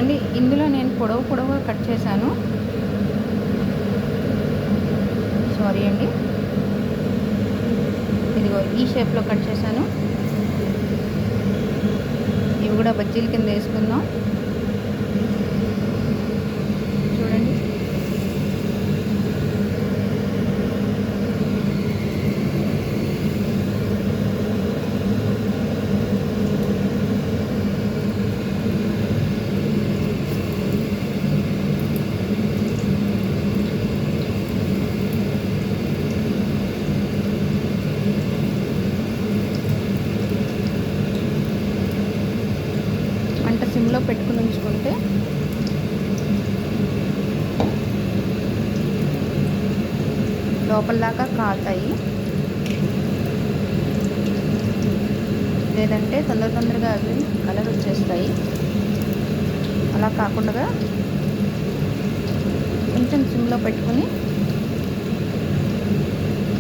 చూడండి, ఇందులో నేను పొడవుగా కట్ చేశాను. సారీ అండి, ఇదిగో ఈ షేప్లో కట్ చేశాను. ఇవి కూడా బజ్జీల కింద వేసుకుందాం. చూడండి, మంట సిమ్లో పెట్టుకుని ఉంచుకుంటే లోపల దాకా కాలుతాయి. లేదంటే తొందరగా అవి కలర్ వచ్చేస్తాయి. అలా కాకుండా కొంచెం సిమ్లో పెట్టుకుని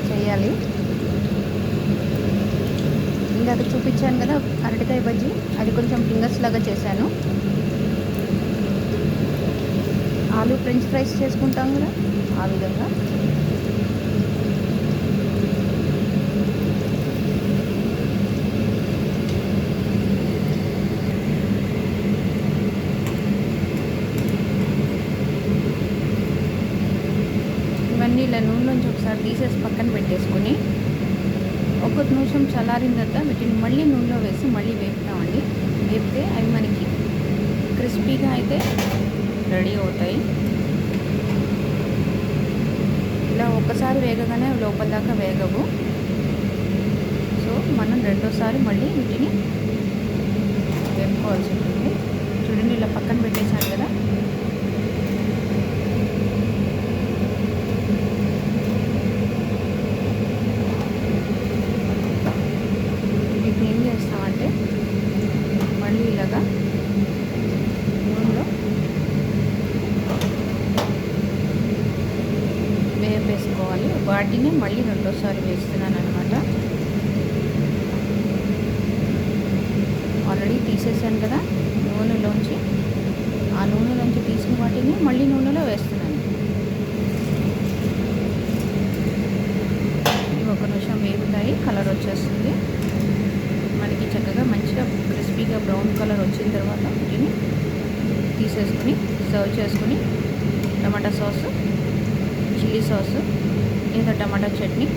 చేయాలి. ఇందాక చూపించాను కదా అరటికాయ బజ్జీ, అది కొంచెం ఫింగర్స్ లాగా చేశాను. ఆలు ఫ్రెంచ్ ఫ్రైస్ చేసుకుంటాం కదా, ఆ విధంగా. ఇవన్నీ ఇలా నూనెలోంచి ఒకసారి తీసేసి పక్కన పెట్టేసుకుని ఒక నిమిషం చల్లారిన తర్వాత వీటిని మళ్ళీ నూనెలో వేసి మళ్ళీ వేపుతామండి. వేపితే అవి మనకి క్రిస్పీగా అయితే రెడీ అవుతాయి. ఇలా ఒక్కసారి వేగగానే లోపల దాకా వేగవు. సో మనం రెండోసారి మళ్ళీ వీటిని వేపుకోవాల్సి ఉంటుంది. చూడండి, ఇలా పక్కన పెట్టేశాను కదా. వీటిని ఏం చేస్తామంటే మళ్ళీ ఇలాగా నూనెలో వేపేసుకోవాలి. వాటిని మళ్ళీ రెండోసారి వేస్తున్నాను అనమాట. ఆల్రెడీ తీసేసాను కదా నూనెలోంచి. ఆ నూనెలోంచి తీసిన వాటిని మళ్ళీ నూనెలో వేస్తున్నాను. ఇవి ఒక నిమిషం వేగుతాయి, కలర్ వచ్చేస్తుంది మనకి. చక్కగా మంచిగా క్రిస్పీగా బ్రౌన్ కలర్ వచ్చిన తర్వాత వీటిని తీసేసుకుని సర్వ్ చేసుకుని టమాటా సాస్, చిల్లీ సాస్ లేదా టమాటా చట్నీ,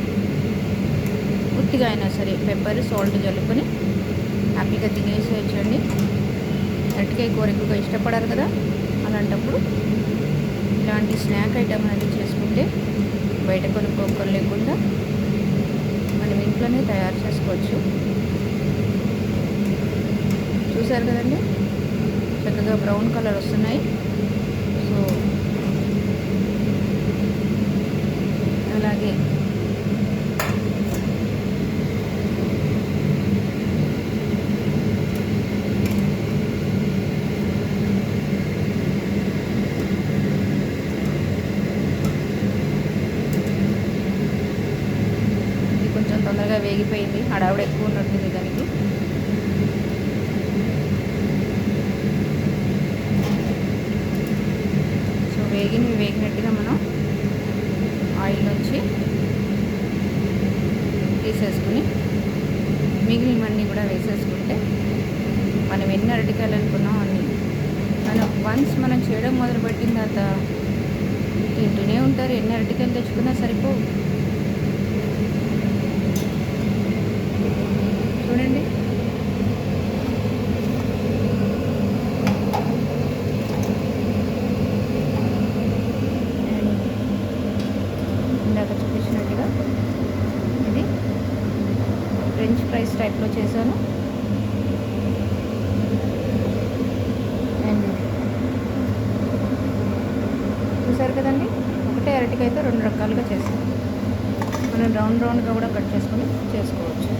ఉత్తిగా అయినా సరే పెప్పర్ సాల్ట్ జల్లుకొని హ్యాపీగా తినేసేయచ్చండి. అరటికాయ కూర ఎక్కువగా ఇష్టపడారు కదా, అలాంటప్పుడు ఇలాంటి స్నాక్ ఐటమ్ అనేది చేసుకుంటే బయట కొనుక్కోకలు లేకుండా మనం ఇంట్లోనే తయారు చేసుకోవచ్చు. చూసారు కదండి, చక్కగా బ్రౌన్ కలర్ వస్తున్నాయి. సో అలాగే ఇది కొంచెం తొందరగా వేగిపోయింది, హడావుడు ఎక్కువ ఉన్నట్టుంది దానికి. సో వేగినట్టుగా మనం ఆయిల్ నుంచి తీసేసుకుని మిగిలినవన్నీ కూడా వేసేసుకుంటే మనం ఎన్ని అరటికాయలు అనుకున్నాం అన్నీ మనం చేయడం మొదలుపెట్టిన తర్వాత తింటూనే ఉంటారు. ఎన్ని అరటికాయలు తెచ్చుకున్నా సరిపోవు. చూడండి, ఇందాక చూపించినట్టుగా ఇది ఫ్రెంచ్ ఫ్రైస్ టైప్లో చేశాను. అండ్ చూసారు కదండి, ఒకటే అరటికాయతో రెండు రకాలుగా చేస్తాం. మనం రౌండ్గా కూడా కట్ చేసుకొని చేసుకోవచ్చు.